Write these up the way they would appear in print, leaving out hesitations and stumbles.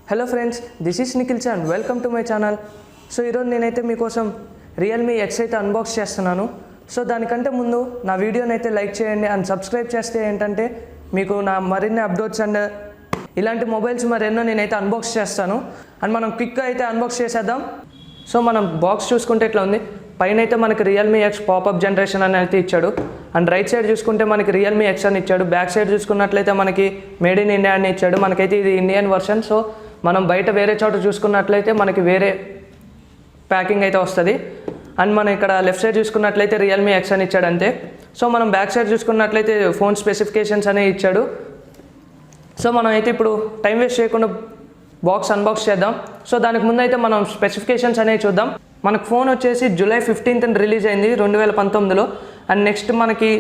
Hello friends, this is Nikhil and welcome to my channel. So ఈరోజు నేనైతే మీకోసం Realme X అయితే unbox చేస్తున్నాను. సో దానికంటే ముందు నా వీడియోని అయితే లైక్ చేయండి అండ్ సబ్స్క్రైబ్ చేస్తే ఏంటంటే మీకు నా మరిన్ని అప్డేట్స్ అండ్ ఇలాంటి మొబైల్స్ మరెన్నో నేనైతే అన్బాక్స్ చేస్తాను. అండ్ మనం క్విక్గా అయితే అన్బాక్స్ చేసేద్దాం. సో మనం బాక్స్ చూసుకుంటే ఇట్లా ఉంది. పైన అయితే మనకి Realme X పాపప్ జనరేషన్ అని అయితే ఇచ్చాడు. అండ్ రైట్ సైడ్ చూసుకుంటే మనకి Realme X అని ఇచ్చాడు. బ్యాక్ సైడ్ చూసుకున్నట్లయితే మనకి మేడ్ ఇన్ ఇండియా అని ఇచ్చాడు. మనకైతే ఇది ఇండియన్ వర్షన్. సో మనం బయట వేరే చోట చూసుకున్నట్లయితే మనకి వేరే ప్యాకింగ్ అయితే వస్తుంది. అండ్ మనం ఇక్కడ లెఫ్ట్ సైడ్ చూసుకున్నట్లయితే Realme X అని ఇచ్చాడు అంతే. సో మనం బ్యాక్ సైడ్ చూసుకున్నట్లయితే ఫోన్ స్పెసిఫికేషన్స్ అనేవి ఇచ్చాడు. సో మనం అయితే ఇప్పుడు టైం వేస్ట్ చేయకుండా బాక్స్ అన్బాక్స్ చేద్దాం. సో దానికి ముందు అయితే మనం స్పెసిఫికేషన్స్ అనేవి చూద్దాం. మనకు ఫోన్ వచ్చేసి July 15th రిలీజ్ అయింది 2019లో. అండ్ నెక్స్ట్ మనకి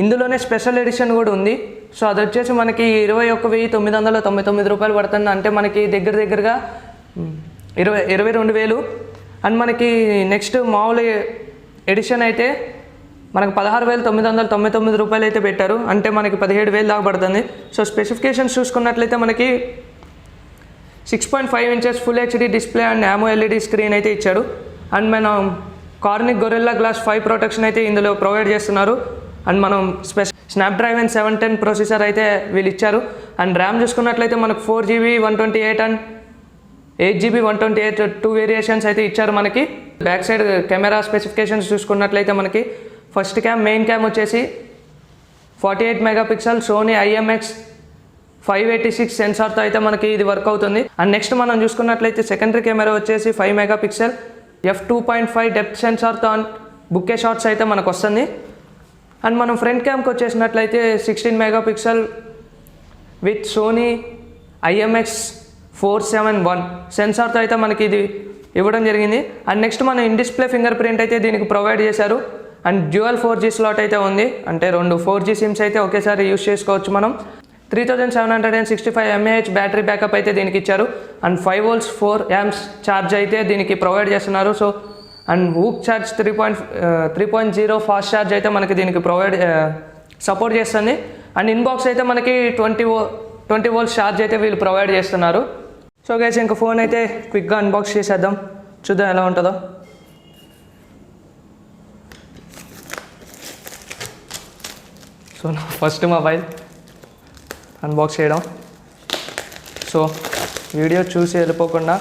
ఇందులోనే స్పెషల్ ఎడిషన్ కూడా ఉంది. సో అది వచ్చేసి మనకి 21,999 రూపాయలు పడుతుంది. అంటే మనకి దగ్గరగా 22,000. అండ్ మనకి నెక్స్ట్ మామూలు ఎడిషన్ అయితే మనకు 16,999 రూపాయలు అయితే పెట్టారు. అంటే మనకి 17,000 దాకా పడుతుంది. సో స్పెసిఫికేషన్స్ చూసుకున్నట్లయితే మనకి 6.5 inches full HD display and AMOLED screen అయితే ఇచ్చాడు. అండ్ మనం కార్నిక్ గొరిల్లా గ్లాస్ 5 ప్రొటెక్షన్ అయితే ఇందులో ప్రొవైడ్ చేస్తున్నారు. అండ్ మనం SnapDragon 710 ప్రాసెసర్ అయితే వీళ్ళు ఇచ్చారు. అండ్ ర్యామ్ చూసుకున్నట్లయితే మనకు 4GB 128 అండ్ 8GB 128 2 వేరియేషన్స్ అయితే ఇచ్చారు. మనకి బ్యాక్ సైడ్ కెమెరా స్పెసిఫికేషన్స్ చూసుకున్నట్లయితే మనకి ఫస్ట్ మెయిన్ క్యామ్ వచ్చేసి 48 మెగాపిక్సెల్ సోనీ IMX 586 సెన్సార్తో అయితే మనకి ఇది వర్క్ అవుతుంది. అండ్ నెక్స్ట్ మనం చూసుకున్నట్లయితే సెకండరీ కెమెరా వచ్చేసి 5 మెగాపిక్సెల్ f2.5 డెప్త్ సెన్సార్తో అండ్ బుకే షాట్స్ అయితే మనకు వస్తుంది. అండ్ మనం ఫ్రంట్ క్యామ్కి వచ్చేసినట్లయితే 16 మెగాపిక్సెల్ విత్ సోనీ IMX 471 సెన్సార్తో అయితే మనకి ఇది ఇవ్వడం జరిగింది. అండ్ నెక్స్ట్ మనం ఇన్ డిస్ప్లే ఫింగర్ ప్రింట్ అయితే దీనికి ప్రొవైడ్ చేశారు. అండ్ డ్యూయల్ 4G స్లాట్ అయితే ఉంది. అంటే 2 4G సిమ్స్ అయితే ఒకేసారి యూస్ చేసుకోవచ్చు మనం. 3765 mAh బ్యాటరీ బ్యాకప్ అయితే దీనికి ఇచ్చారు. అండ్ 5 volts 4 amps ఛార్జ్ అయితే దీనికి ప్రొవైడ్ చేస్తున్నారు. So and Vooc charge 3.0 fast charge అయితే మనకి దీనికి సపోర్ట్ చేస్తుంది. అండ్ ఇన్బాక్స్ అయితే మనకి 20 volts ఛార్జ్ అయితే వీళ్ళు ప్రొవైడ్ చేస్తున్నారు. సో గైస్ ఇంకా ఫోన్ అయితే క్విక్గా అన్బాక్స్ చేసేద్దాం, చూద్దాం ఎలా ఉంటుందో. సో ఫస్ట్ మొబైల్ అన్బాక్స్ చేయడం. సో వీడియో చూసి వెళ్ళిపోకుండా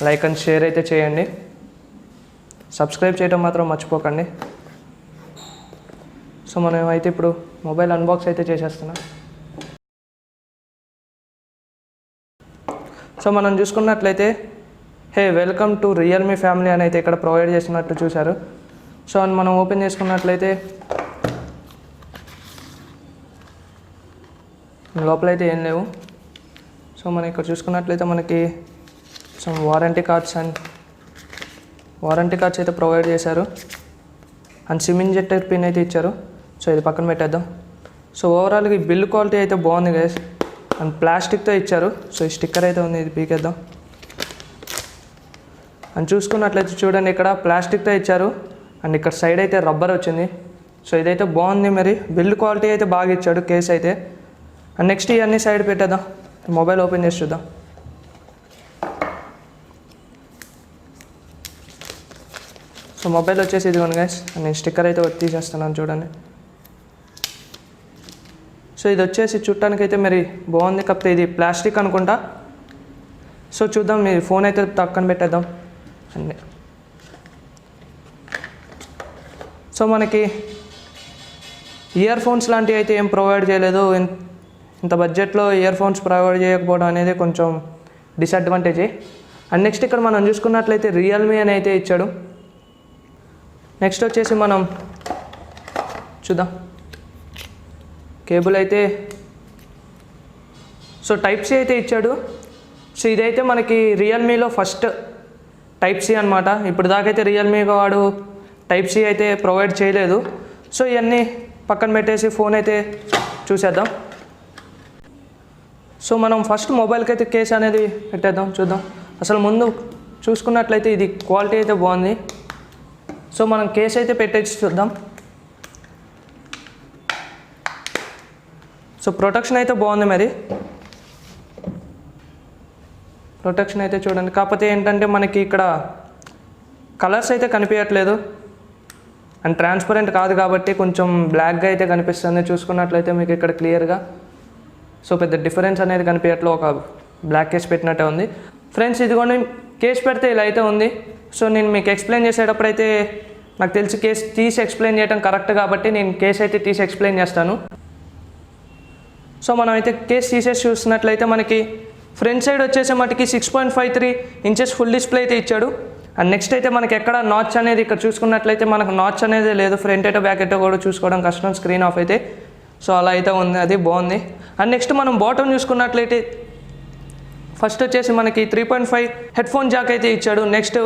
లైక్ అండ్ షేర్ అయితే చేయండి, సబ్స్క్రైబ్ చేయడం మాత్రం మర్చిపోకండి. సో మనం అయితే ఇప్పుడు మొబైల్ అన్బాక్స్ అయితే చేసేస్తున్నాం. సో మనం చూసుకున్నట్లయితే వెల్కమ్ టు రియల్మీ ఫ్యామిలీ అని అయితే ఇక్కడ ప్రొవైడ్ చేసినట్టు చూశారు. సో మనం ఓపెన్ చేసుకున్నట్లయితే లోపల అయితే ఏం లేవు. సో మనం ఇక్కడ చూసుకున్నట్లయితే మనకి సమ్ వారంటీ కార్డ్స్ అయితే ప్రొవైడ్ చేశారు. అండ్ సిమ్ ఇంజెక్టర్ పిన్ అయితే ఇచ్చారు. సో ఇది పక్కన పెట్టేద్దాం. సో ఓవరాల్గా ఈ బిల్ క్వాలిటీ అయితే బాగుంది గైస్. అండ్ ప్లాస్టిక్తో ఇచ్చారు. సో ఈ స్టిక్కర్ అయితే ఉంది, ఇది పీకేద్దాం. అండ్ చూసుకున్నట్లయితే చూడండి ఇక్కడ ప్లాస్టిక్తో ఇచ్చారు. అండ్ ఇక్కడ సైడ్ అయితే రబ్బర్ వచ్చింది. సో ఇదైతే బాగుంది. మరి బిల్ క్వాలిటీ అయితే బాగా ఇచ్చాడు కేస్ అయితే. అండ్ నెక్స్ట్ ఇవన్నీ సైడ్ పెట్టేద్దాం, మొబైల్ ఓపెన్ చేసి చూద్దాం. సో మొబైల్ వచ్చేసి ఇదిగోండి గైస్. నేను స్టిక్కర్ అయితే తీసేస్తున్నాను చూడండి. సో ఇది వచ్చేసి చూడటానికి అయితే మరి బాగుంది, కాకపోతే ఇది ప్లాస్టిక్ అనుకుంటా. సో చూద్దాం, మీ ఫోన్ అయితే పక్కన పెట్టేద్దాం అన్నీ. సో మనకి ఇయర్ ఫోన్స్ లాంటివి అయితే ఏం ప్రొవైడ్ చేయలేదు. ఇంత బడ్జెట్లో ఇయర్ ఫోన్స్ ప్రొవైడ్ చేయకపోవడం అనేది కొంచెం డిసడ్వాంటేజే. అండ్ నెక్స్ట్ ఇక్కడ మనం చూసుకున్నట్లయితే రియల్మీ అని అయితే ఇచ్చాడు. నెక్స్ట్ వచ్చేసి మనం చూద్దాం కేబుల్ అయితే. సో టైప్-C అయితే ఇచ్చాడు. సో ఇదైతే మనకి రియల్మీలో ఫస్ట్ టైప్-C అనమాట. ఇప్పుడు దాకైతే రియల్మీ వాడు టైప్-C అయితే ప్రొవైడ్ చేయలేదు. సో ఇవన్నీ పక్కన పెట్టేసి ఫోన్ అయితే చూసేద్దాం. సో మనం ఫస్ట్ మొబైల్కి అయితే కేస్ అనేది పెట్టేద్దాం, చూద్దాం. అసలు ముందు చూసుకున్నట్లయితే ఇది క్వాలిటీ అయితే బాగుంది. సో మనం కేస్ అయితే పెట్టేసి చూద్దాం. సో ప్రొటెక్షన్ అయితే బాగుంది. మరి ప్రొటెక్షన్ అయితే చూడండి. కాకపోతే ఏంటంటే మనకి ఇక్కడ కలర్స్ అయితే కనిపించట్లేదు అండ్ ట్రాన్స్పరెంట్ కాదు కాబట్టి కొంచెం బ్లాక్గా అయితే కనిపిస్తుంది. చూసుకున్నట్లయితే మీకు ఇక్కడ క్లియర్గా సో పెద్ద డిఫరెన్స్ అనేది కనిపించట్లేదు, ఒక బ్లాక్ కేస్ పెట్టినట్టే ఉంది. ఫ్రెండ్స్ ఇదిగోండి కేస్ పెడితే ఇలా అయితే ఉంది. సో నేను మీకు ఎక్స్ప్లెయిన్ చేసేటప్పుడు అయితే నాకు తెలిసి కేస్ తీసి ఎక్స్ప్లెయిన్ చేయడం కరెక్ట్ కాబట్టి నేను కేస్ అయితే తీసి ఎక్స్ప్లెయిన్ చేస్తాను. సో మనం అయితే కేస్ తీసేసి చూసినట్లయితే మనకి ఫ్రంట్ సైడ్ వచ్చేసి మటుకి 6.53 ఇంచెస్ ఫుల్ డిస్ప్లే అయితే ఇచ్చాడు. అండ్ నెక్స్ట్ అయితే మనకి ఎక్కడ నాచ్ అనేది ఇక్కడ చూసుకున్నట్లయితే మనకు నాచ్ అనేది లేదు. ఫ్రంట్ అయితే బ్యాక్ అయితే కూడా చూసుకోవడం కష్టం, స్క్రీన్ ఆఫ్ అయితే. సో అలా అయితే ఉంది, అది బాగుంది. అండ్ నెక్స్ట్ మనం బాటమ్ చూసుకున్నట్లయితే ఫస్ట్ వచ్చేసి మనకి 3.5 హెడ్ఫోన్ జాక్ అయితే ఇచ్చాడు. నెక్స్ట్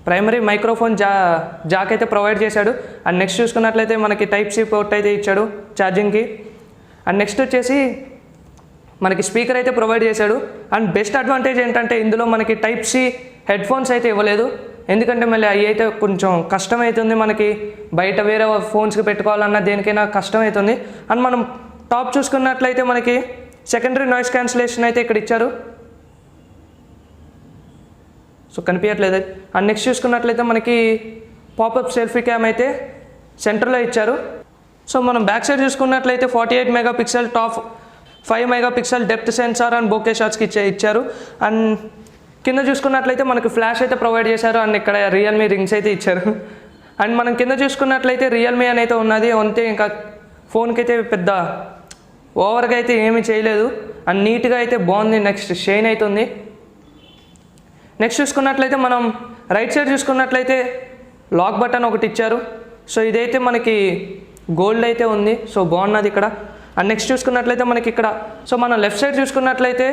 ప్రైమరీ మైక్రోఫోన్ జాక్ అయితే ప్రొవైడ్ చేశాడు. అండ్ నెక్స్ట్ చూసుకున్నట్లయితే మనకి టైప్ సి పోర్ట్ అయితే ఇచ్చాడు ఛార్జింగ్కి. అండ్ నెక్స్ట్ వచ్చేసి మనకి స్పీకర్ అయితే ప్రొవైడ్ చేశాడు. అండ్ బెస్ట్ అడ్వాంటేజ్ ఏంటంటే ఇందులో మనకి టైప్ సి హెడ్ఫోన్స్ అయితే ఇవ్వలేదు, ఎందుకంటే మళ్ళీ అవి అయితే కొంచెం కష్టమవుతుంది, మనకి బయట వేరే ఫోన్స్కి పెట్టుకోవాలన్నా దేనికైనా కష్టమవుతుంది. అండ్ మనం టాప్ చూసుకున్నట్లయితే మనకి సెకండరీ నాయిస్ క్యాన్సిలేషన్ అయితే ఇక్కడ ఇచ్చారు. సో కనిపించట్లేదు. అండ్ నెక్స్ట్ చూసుకున్నట్లయితే మనకి పాపప్ సెల్ఫీ క్యామ్ అయితే సెంటర్లో ఇచ్చారు. సో మనం బ్యాక్ సైడ్ చూసుకున్నట్లయితే 48 megapixel top 5 megapixel depth sensor and bokeh షాట్స్కి ఇచ్చారు. అండ్ కింద చూసుకున్నట్లయితే మనకి ఫ్లాష్ అయితే ప్రొవైడ్ చేశారు. అండ్ ఇక్కడ రియల్మీ రింగ్స్ అయితే ఇచ్చారు. అండ్ మనం కింద చూసుకున్నట్లయితే రియల్మీ అని అయితే ఉన్నది, అంతే. ఇంకా ఫోన్కి అయితే పెద్ద ఓవర్గా అయితే ఏమీ చేయలేదు. అండ్ నీట్గా అయితే బాగుంది. నెక్స్ట్ షైన్ అవుతుంది. నెక్స్ట్ చూసుకున్నట్లయితే మనం రైట్ సైడ్ చూసుకున్నట్లయితే లాక్ బటన్ ఒకటి ఇచ్చారు. సో ఇదైతే మనకి గోల్డ్ అయితే ఉంది, సో బాగున్నది ఇక్కడ. అండ్ నెక్స్ట్ చూసుకున్నట్లయితే మనకి ఇక్కడ సో మనం లెఫ్ట్ సైడ్ చూసుకున్నట్లయితే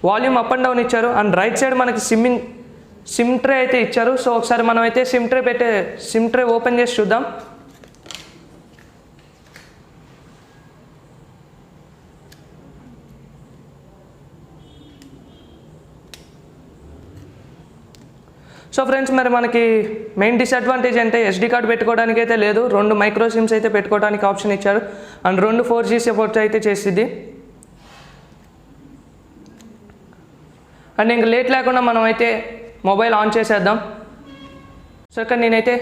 వాల్యూమ్ అప్ అండ్ డౌన్ ఇచ్చారు. అండ్ రైట్ సైడ్ మనకి సిమ్ ట్రే అయితే ఇచ్చారు. సో ఒకసారి మనం అయితే సిమ్ ట్రే ఓపెన్ చేసి చూద్దాం. సో ఫ్రెండ్స్ మరి మనకి మెయిన్ డిసడ్వాంటేజ్ అంటే ఎస్డి కార్డ్ పెట్టుకోవడానికి అయితే లేదు, 2 మైక్రో సిమ్స్ అయితే పెట్టుకోవడానికి ఆప్షన్ ఇచ్చారు. అండ్ 2 4G సపోర్ట్ అయితే చేసిద్ది. అండ్ ఇంక లేట్ లేకుండా మనం అయితే మొబైల్ ఆన్ చేసేద్దాం. సో ఇక్కడ నేనైతే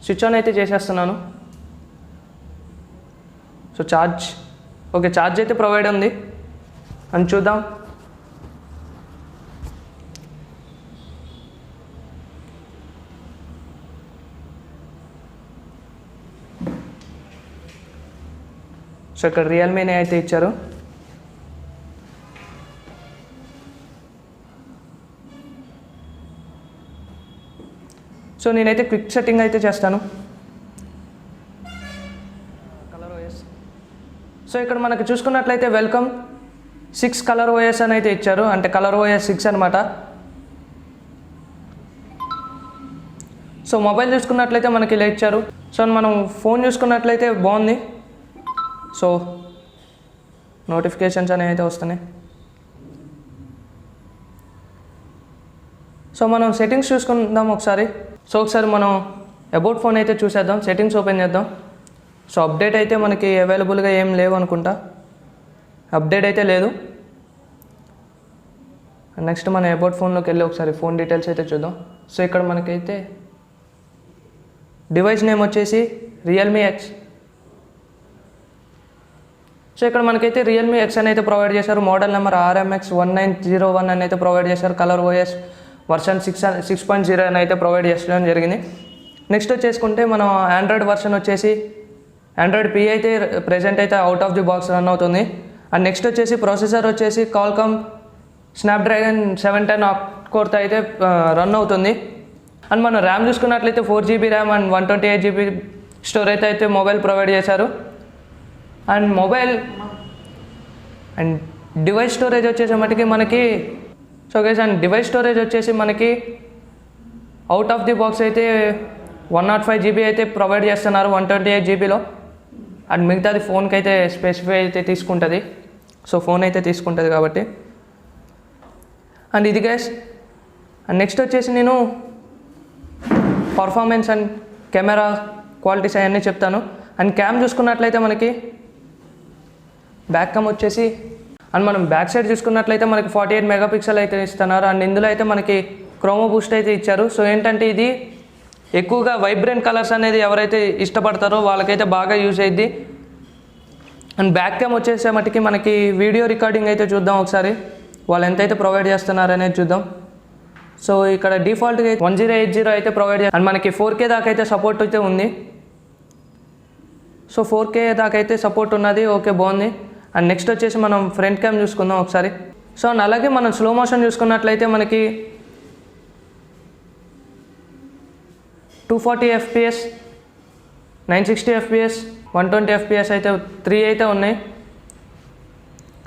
స్విచ్ ఆన్ అయితే చేసేస్తున్నాను. సో ఛార్జ్ అయితే ప్రొవైడ్ ఉంది అని చూద్దాం. సో ఇక్కడ రియల్మీనే అయితే ఇచ్చారు. సో నేనైతే క్విక్ సెట్టింగ్ అయితే చేస్తాను. Colour OS. సో ఇక్కడ మనకి చూసుకున్నట్లయితే వెల్కమ్ 6 కలర్ ఓఎస్ అని అయితే ఇచ్చారు, అంటే కలర్ ఓఎస్ 6 అనమాట. సో మొబైల్ చూసుకున్నట్లయితే మనకి ఇలా ఇచ్చారు. సో మనం ఫోన్ చూసుకున్నట్లయితే బాగుంది. సో నోటిఫికేషన్స్ అనేవి అయితే వస్తున్నాయి. సో మనం సెట్టింగ్స్ చూసుకుందాం ఒకసారి. సో ఒకసారి మనం అబౌట్ ఫోన్ అయితే చూసేద్దాం, సెట్టింగ్స్ ఓపెన్ చేద్దాం. సో అప్డేట్ అయితే మనకి అవైలబుల్గా ఏం లేవు అనుకుంటా, అప్డేట్ అయితే లేదు. నెక్స్ట్ మన అబౌట్ ఫోన్లోకి వెళ్ళి ఒకసారి ఫోన్ డీటెయిల్స్ అయితే చూద్దాం. సో ఇక్కడ మనకైతే డివైస్ నేమ్ వచ్చేసి రియల్మీ ఎక్స్. సో ఇక్కడ మనకైతే రియల్మీ ఎక్స్ అని అయితే ప్రొవైడ్ చేశారు. మోడల్ నెంబర్ RMX 1901 అని అయితే ప్రొవైడ్ చేశారు. కలర్ ఓఎస్ వర్షన్ 6.0 అని అయితే ప్రొవైడ్ చేయడం జరిగింది. నెక్స్ట్ వచ్చేసుకుంటే మనం ఆండ్రాయిడ్ వర్షన్ వచ్చేసి ఆండ్రాయిడ్ P అయితే ప్రెజెంట్ అయితే out of the box run అవుతుంది. అండ్ నెక్స్ట్ వచ్చేసి ప్రాసెసర్ వచ్చేసి Qualcomm SnapDragon 710 కోర్తో అయితే రన్ అవుతుంది. అండ్ మనం ర్యామ్ చూసుకున్నట్లయితే 4GB RAM and 128GB storage అయితే మొబైల్ ప్రొవైడ్ చేశారు. అండ్ డివైస్ స్టోరేజ్ వచ్చేసి మనకి so guys and device storage వచ్చేసి మనకి అవుట్ ఆఫ్ ది బాక్స్ అయితే 105GB అయితే ప్రొవైడ్ చేస్తున్నారు 128GBలో. అండ్ మిగతాది ఫోన్కి అయితే స్పెసిఫై అయితే తీసుకుంటుంది, సో ఫోన్ అయితే తీసుకుంటుంది కాబట్టి. అండ్ ఇది గైస్. అండ్ నెక్స్ట్ వచ్చేసి నేను పర్ఫార్మెన్స్ అండ్ కెమెరా క్వాలిటీస్ అవన్నీ చెప్తాను. అండ్ క్యామ్ చూసుకున్నట్లయితే మనకి బ్యాక్ క్యామ్ వచ్చేసి అండ్ మనం బ్యాక్ సైడ్ చూసుకున్నట్లయితే మనకి 48 మెగాపిక్సెల్ అయితే ఇస్తున్నారు. అండ్ ఇందులో అయితే మనకి క్రోమో బూస్ట్ అయితే ఇచ్చారు. సో ఏంటంటే ఇది ఎక్కువగా వైబ్రెంట్ కలర్స్ అనేది ఎవరైతే ఇష్టపడతారో వాళ్ళకైతే బాగా యూజ్ అయ్యిద్ది. అండ్ బ్యాక్ క్యామ్ వచ్చేసే మటుకి మనకి వీడియో రికార్డింగ్ అయితే చూద్దాం ఒకసారి, వాళ్ళు ఎంతైతే ప్రొవైడ్ చేస్తున్నారు అనేది చూద్దాం. సో ఇక్కడ డిఫాల్ట్గా 1080 అయితే ప్రొవైడ్ చేస్తారు. అండ్ మనకి 4K దాకా అయితే సపోర్ట్ అయితే ఉంది. సో 4K దాకా అయితే సపోర్ట్ ఉన్నది, ఓకే బాగుంది. అండ్ నెక్స్ట్ వచ్చేసి మనం ఫ్రంట్ క్యామ్ చూసుకుందాం ఒకసారి. సో అండ్ అలాగే మనం స్లో మోషన్ చూసుకున్నట్లయితే మనకి 240 FPS, 960 FPS, 120 FPS అయితే 3 అయితే ఉన్నాయి.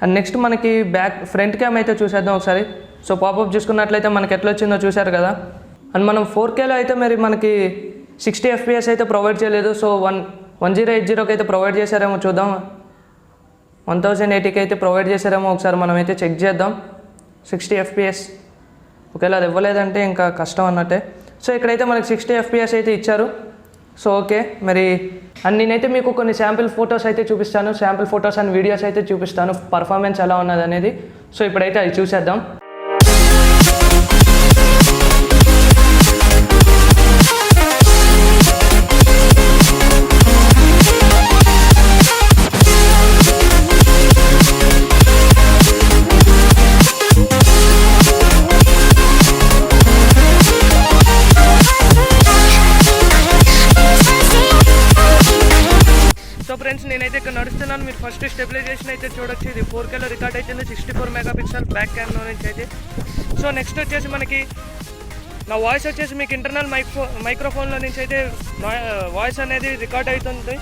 అండ్ నెక్స్ట్ మనకి ఫ్రంట్ క్యామ్ అయితే చూసేద్దాం ఒకసారి. సో పాపప్ చూసుకున్నట్లయితే మనకి ఎట్లా వచ్చిందో చూశారు కదా. అండ్ మనం 4Kలో అయితే మరి మనకి 60 FPS అయితే ప్రొవైడ్ చేయలేదు. సో 1080కి అయితే ప్రొవైడ్ చేశారేమో చూద్దాం. 1080కి అయితే ప్రొవైడ్ చేశారేమో ఒకసారి మనం అయితే చెక్ చేద్దాం. 60 FPS ఒకవేళ అది ఇవ్వలేదంటే ఇంకా కష్టం అన్నట్టే. సో ఇక్కడైతే మనకి 60 FPS అయితే ఇచ్చారు. సో ఓకే మరి అండ్ నేనైతే మీకు కొన్ని శాంపిల్ ఫొటోస్ అయితే చూపిస్తాను, శాంపిల్ ఫొటోస్ అండ్ వీడియోస్ అయితే చూపిస్తాను పర్ఫార్మెన్స్ ఎలా ఉన్నది అనేది. సో ఇప్పుడైతే అది చూసేద్దాం. సో ఫ్రెండ్స్ నేనైతే ఇక్కడ నడుస్తున్నాను, మీరు ఫస్ట్ స్టెబిలైజేషన్ అయితే చూడొచ్చు. ఇది 4Kలో రికార్డ్ అవుతుంది, 64 మెగాపిక్సెల్ బ్యాక్ క్యామ్లో నుంచి అయితే. సో నెక్స్ట్ వచ్చేసి మనకి నా వాయిస్ వచ్చేసి మీకు ఇంటర్నల్ మైక్రోఫోన్లో నుంచి అయితే వాయిస్ అనేది రికార్డ్ అవుతుంది.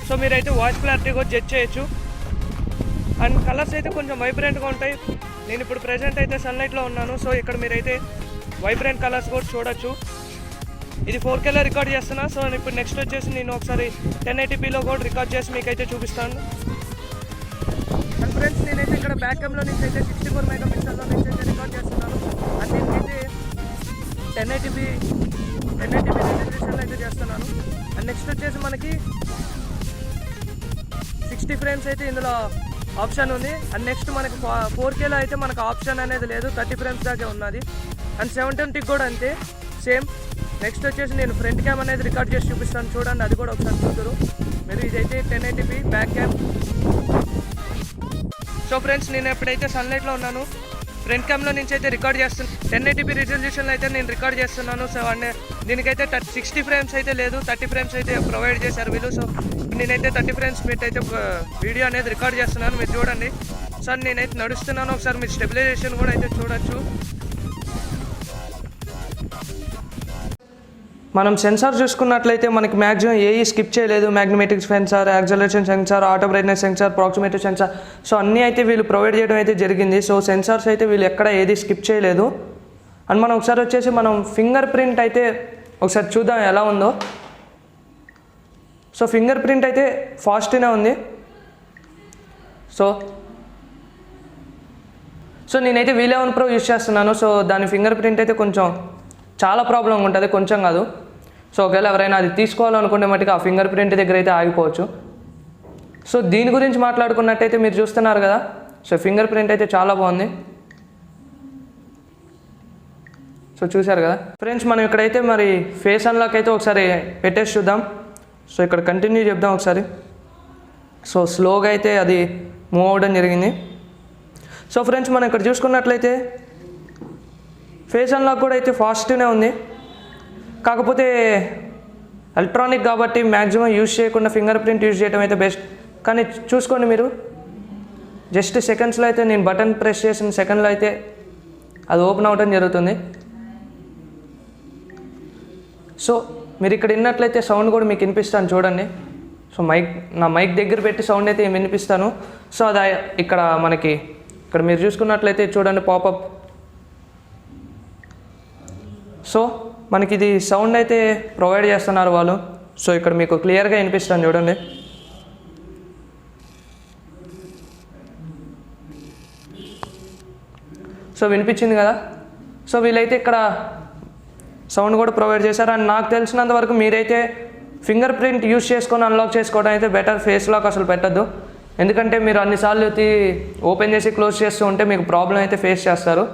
సో మీరైతే వాయిస్ క్లారిటీ కూడా జడ్జ్ చేయొచ్చు. అండ్ కలర్స్ అయితే కొంచెం వైబ్రెంట్గా ఉంటాయి. నేను ఇప్పుడు ప్రెజెంట్ అయితే సన్లైట్లో ఉన్నాను. సో ఇక్కడ మీరైతే వైబ్రెంట్ కలర్స్ కూడా చూడొచ్చు. ఇది 4Kలో రికార్డ్ చేస్తున్నా. సో ఇప్పుడు నెక్స్ట్ వచ్చేసి నేను ఒకసారి 1080pలో కూడా రికార్డ్ చేసి మీకైతే చూపిస్తాను. అండ్ ఫ్రెండ్స్ నేనైతే ఇక్కడ బ్యాక్ క్యామ్లో నుంచి అయితే 64 మెగాపిక్సెల్లో నుంచి అయితే రికార్డ్ చేస్తున్నాను. అండ్ నేనైతే 1080p రిజల్యూషన్లో అయితే చేస్తున్నాను. అండ్ నెక్స్ట్ వచ్చేసి మనకి 60 ఫ్రేమ్స్ అయితే ఇందులో ఆప్షన్ ఉంది. అండ్ నెక్స్ట్ మనకి 4Kలో అయితే మనకు ఆప్షన్ అనేది లేదు, 30 ఫ్రేమ్స్ దాకే ఉన్నది. అండ్ 720 కూడా అంతే సేమ్. నెక్స్ట్ వచ్చేసి నేను ఫ్రంట్ క్యామ్ అనేది రికార్డ్ చేసి చూపిస్తాను, చూడండి అది కూడా ఒకసారి చూద్దరు మీరు. ఇదైతే 1080p back cam. So friends నేను ఎప్పుడైతే సన్లైట్లో ఉన్నాను ఫ్రంట్ క్యామ్లో నుంచి అయితే రికార్డ్ చేస్తున్నాను. 1080p రిజల్యూషన్లో అయితే నేను రికార్డ్ చేస్తున్నాను. సో అండ్ దీనికైతే 60 ఫ్రేమ్స్ అయితే లేదు, 30 ఫ్రేమ్స్ అయితే ప్రొవైడ్ చేశారు వీళ్ళు. సో నేనైతే 30 ఫ్రేమ్స్ పెట్టి అయితే వీడియో అనేది రికార్డ్ చేస్తున్నాను, మీరు చూడండి. సార్ నేనైతే నడుస్తున్నాను, ఒకసారి మీరు స్టెబిలైజేషన్ కూడా అయితే చూడొచ్చు. మనం సెన్సార్ చూసుకున్నట్లయితే మనకి మ్యాక్సిమం ఏఈ స్కిప్ చేయలేదు. Magnetic sensor, acceleration sensor, auto brightness sensor, proximity sensor, so అన్నీ అయితే వీళ్ళు ప్రొవైడ్ చేయడం అయితే జరిగింది. సో సెన్సార్స్ అయితే వీళ్ళు ఎక్కడ ఏది స్కిప్ చేయలేదు. అండ్ మనం ఒకసారి వచ్చేసి మనం ఫింగర్ ప్రింట్ అయితే ఒకసారి చూద్దాం ఎలా ఉందో. సో ఫింగర్ ప్రింట్ అయితే ఫాస్ట్గానే ఉంది. సో నేనైతే V11 Pro యూజ్ చేస్తున్నాను. సో దాని ఫింగర్ ప్రింట్ అయితే కొంచెం చాలా ప్రాబ్లంగా ఉంటుంది, కొంచెం కాదు. సో ఒకవేళ ఎవరైనా అది తీసుకోవాలనుకుంటే మటుకు ఆ ఫింగర్ ప్రింట్ దగ్గర అయితే ఆగిపోవచ్చు. సో దీని గురించి మాట్లాడుకున్నట్టయితే మీరు చూస్తున్నారు కదా. సో ఫింగర్ ప్రింట్ అయితే చాలా బాగుంది. సో చూశారు కదా ఫ్రెండ్స్, మనం ఇక్కడైతే మరి ఫేస్ అన్లాక్ అయితే ఒకసారి పెట్టేసి చూద్దాం. సో ఇక్కడ కంటిన్యూ చెప్దాం ఒకసారి. సో స్లోగా అయితే అది మూవ్ అవ్వడం జరిగింది. సో ఫ్రెండ్స్ మనం ఇక్కడ చూసుకున్నట్లయితే ఫేస్ అన్లాక్ కూడా అయితే ఫాస్ట్గానే ఉంది. కాకపోతే ఎలక్ట్రానిక్ కాబట్టి మ్యాక్సిమం యూజ్ చేయకుండా ఫింగర్ ప్రింట్ యూజ్ చేయడం అయితే బెస్ట్. కానీ చూసుకోండి మీరు, జస్ట్ సెకండ్స్లో అయితే నేను బటన్ ప్రెస్ చేసిన సెకండ్లో అయితే అది ఓపెన్ అవ్వడం జరుగుతుంది. సో మీరు ఇక్కడ విన్నట్లయితే సౌండ్ కూడా మీకు వినిపిస్తాను చూడండి. సో నా మైక్ దగ్గర పెట్టి సౌండ్ అయితే వినిపిస్తాను. సో అది ఇక్కడ మీరు చూసుకున్నట్లయితే చూడండి పాపప్. సో మనకి ఇది సౌండ్ అయితే ప్రొవైడ్ చేస్తున్నారు వాళ్ళు. సో ఇక్కడ మీకు క్లియర్గా వినిపిస్తాను చూడండి. సో వినిపించింది కదా. సో వీళ్ళైతే ఇక్కడ సౌండ్ కూడా ప్రొవైడ్ చేశారు. అండ్ నాకు తెలిసినంత వరకు మీరైతే ఫింగర్ ప్రింట్ యూజ్ చేసుకొని అన్లాక్ చేసుకోవడం అయితే బెటర్, ఫేస్ లాక్ అసలు పెట్టద్దు. ఎందుకంటే మీరు అన్నిసార్లు ఓపెన్ చేసి క్లోజ్ చేస్తూ ఉంటే మీకు ప్రాబ్లం అయితే ఫేస్ చేస్తారు.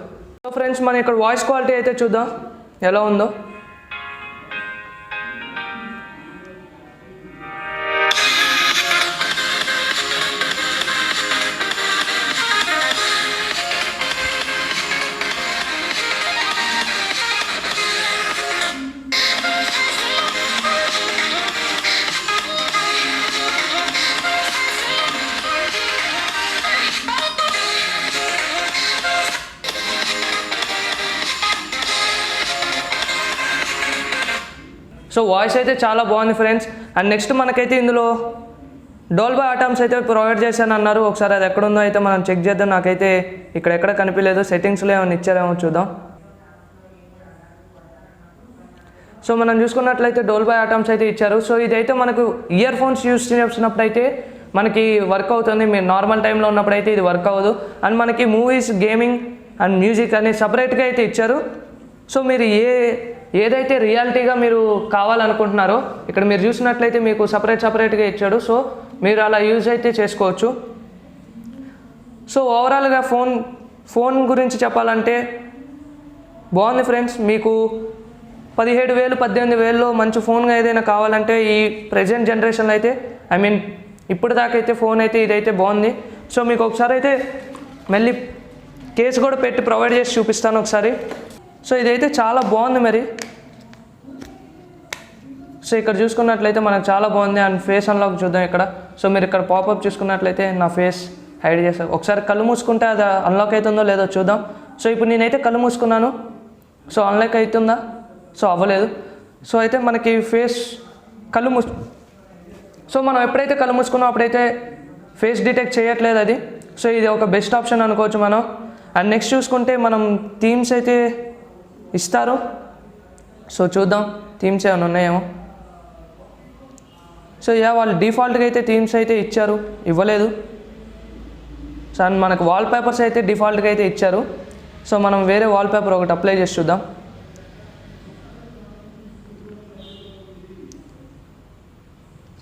సో ఫ్రెండ్స్, మనం ఇక్కడ వాయిస్ క్వాలిటీ అయితే చూద్దాం ఎలా ఉందో. సో వాయిస్ అయితే చాలా బాగుంది ఫ్రెండ్స్. అండ్ నెక్స్ట్ మనకైతే ఇందులో డోల్బీ అటామ్స్ అయితే ప్రొవైడ్ చేశాను అన్నారు. ఒకసారి అది ఎక్కడుందో అయితే మనం చెక్ చేద్దాం. నాకైతే ఎక్కడ కనిపించలేదు. సెట్టింగ్స్లో ఏమైనా ఇచ్చారేమో చూద్దాం. సో మనం చూసుకున్నట్లయితే డోల్బీ అటామ్స్ అయితే ఇచ్చారు. సో ఇదైతే మనకు ఇయర్ ఫోన్స్ యూస్ చేసినప్పుడు అయితే మనకి వర్క్ అవుతుంది. మీరు నార్మల్ టైంలో ఉన్నప్పుడు అయితే ఇది వర్క్ అవ్వదు. అండ్ మనకి మూవీస్, గేమింగ్ అండ్ మ్యూజిక్ అని సపరేట్గా అయితే ఇచ్చారు. సో మీరు ఏదైతే రియాలిటీగా మీరు కావాలనుకుంటున్నారో ఇక్కడ మీరు చూసినట్లయితే మీకు సపరేట్గా ఇచ్చాడు. సో మీరు అలా యూజ్ అయితే చేసుకోవచ్చు. సో ఓవరాల్గా ఫోన్ గురించి చెప్పాలంటే బాగుంది ఫ్రెండ్స్. మీకు 17,000 18,000లో మంచి ఫోన్గా ఏదైనా కావాలంటే ఈ ప్రజెంట్ జనరేషన్లో అయితే ఇప్పుడు దాకా అయితే ఫోన్ అయితే ఇదైతే బాగుంది. సో మీకు ఒకసారి అయితే మళ్ళీ కేసు కూడా పెట్టి ప్రొవైడ్ చేసి చూపిస్తాను ఒకసారి. సో ఇదైతే చాలా బాగుంది మరి. సో ఇక్కడ చూసుకున్నట్లయితే మనకు చాలా బాగుంది. అండ్ ఫేస్ అన్లాక్ చూద్దాం ఇక్కడ. సో మీరు ఇక్కడ పాపప్ చూసుకున్నట్లయితే నా ఫేస్ హైడ్ చేస్తారు. ఒకసారి కళ్ళు మూసుకుంటే అది అన్లాక్ అవుతుందో లేదో చూద్దాం. సో ఇప్పుడు నేనైతే కళ్ళు మూసుకున్నాను. సో అన్లాక్ అవుతుందా? సో అవ్వలేదు. సో అయితే మనకి ఫేస్ సో మనం ఎప్పుడైతే కళ్ళు మూసుకున్నామో అప్పుడైతే ఫేస్ డిటెక్ట్ చేయట్లేదు అది. సో ఇది ఒక బెస్ట్ ఆప్షన్ అనుకోవచ్చు మనం. అండ్ నెక్స్ట్ చూసుకుంటే మనం థీమ్స్ అయితే ఇస్తారు. సో చూద్దాం థీమ్స్ ఏమైనా ఉన్నాయేమో. సో వాళ్ళు డిఫాల్ట్గా అయితే థీమ్స్ అయితే ఇవ్వలేదు. సో అండ్ మనకు వాల్ పేపర్స్ అయితే డిఫాల్ట్గా అయితే ఇచ్చారు. సో మనం వేరే వాల్ పేపర్ ఒకటి అప్లై చేసి చూద్దాం.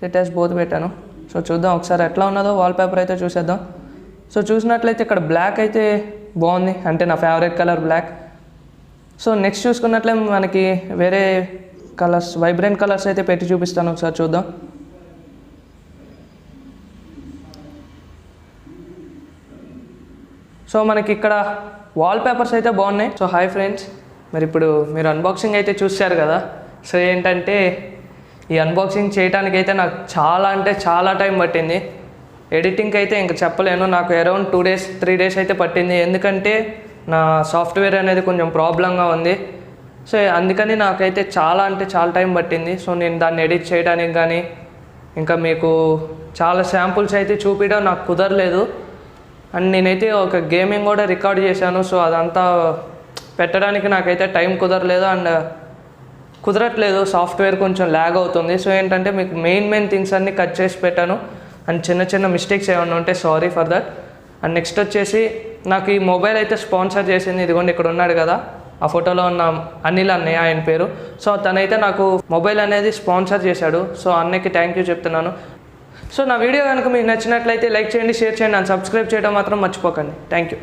సెట్ యాస్ బోత్ పెట్టాను. సో చూద్దాం ఒకసారి ఎట్లా ఉన్నదో వాల్ పేపర్ అయితే చూసేద్దాం. సో చూసినట్లయితే ఇక్కడ బ్లాక్ అయితే బాగుంది, అంటే నా favourite colour black. So next చూసుకున్నట్లయితే మనకి వేరే కలర్స్, వైబ్రెంట్ కలర్స్ అయితే పెట్టి చూపిస్తాను, ఒకసారి చూద్దాం. సో మనకి ఇక్కడ వాల్ పేపర్స్ అయితే బాగున్నాయి. సో హాయ్ ఫ్రెండ్స్, మరి ఇప్పుడు మీరు అన్బాక్సింగ్ అయితే చూశారు కదా. సో ఏంటంటే ఈ అన్బాక్సింగ్ చేయడానికి అయితే నాకు చాలా టైం పట్టింది. ఎడిటింగ్కి అయితే ఇంక చెప్పలేను. నాకు అరౌండ్ 2 days 3 days అయితే పట్టింది. ఎందుకంటే నా సాఫ్ట్వేర్ అనేది కొంచెం ప్రాబ్లంగా ఉంది. సో అందుకని నాకైతే చాలా టైం పట్టింది. సో నేను దాన్ని ఎడిట్ చేయడానికి కానీ ఇంకా మీకు చాలా శాంపుల్స్ అయితే చూపించడం నాకు కుదరలేదు. అండ్ నేనైతే ఒక గేమింగ్ కూడా రికార్డ్ చేశాను. సో అదంతా పెట్టడానికి నాకైతే టైం కుదరలేదు అండ్ కుదరట్లేదు. సాఫ్ట్వేర్ కొంచెం ల్యాగ్ అవుతుంది. సో ఏంటంటే మీకు మెయిన్ థింగ్స్ అన్నీ కట్ చేసి పెట్టాను. అండ్ చిన్న మిస్టేక్స్ ఏమైనా ఉంటే sorry for that. And next వచ్చేసి నాకు ఈ మొబైల్ అయితే స్పాన్సర్ చేసింది, ఇదిగోండి ఇక్కడ ఉన్నాడు కదా ఆ ఫోటోలో ఉన్న అనిల్ అన్నయ్య ఆయన పేరు. సో తనైతే నాకు మొబైల్ అనేది స్పాన్సర్ చేశాడు. సో అన్నయ్యకి థ్యాంక్ యూ చెప్తున్నాను. సో నా వీడియో కనుక మీకు నచ్చినట్లయితే లైక్ చేయండి, షేర్ చేయండి అండ్ సబ్స్క్రైబ్ చేయడం మాత్రం మర్చిపోకండి. Thank you.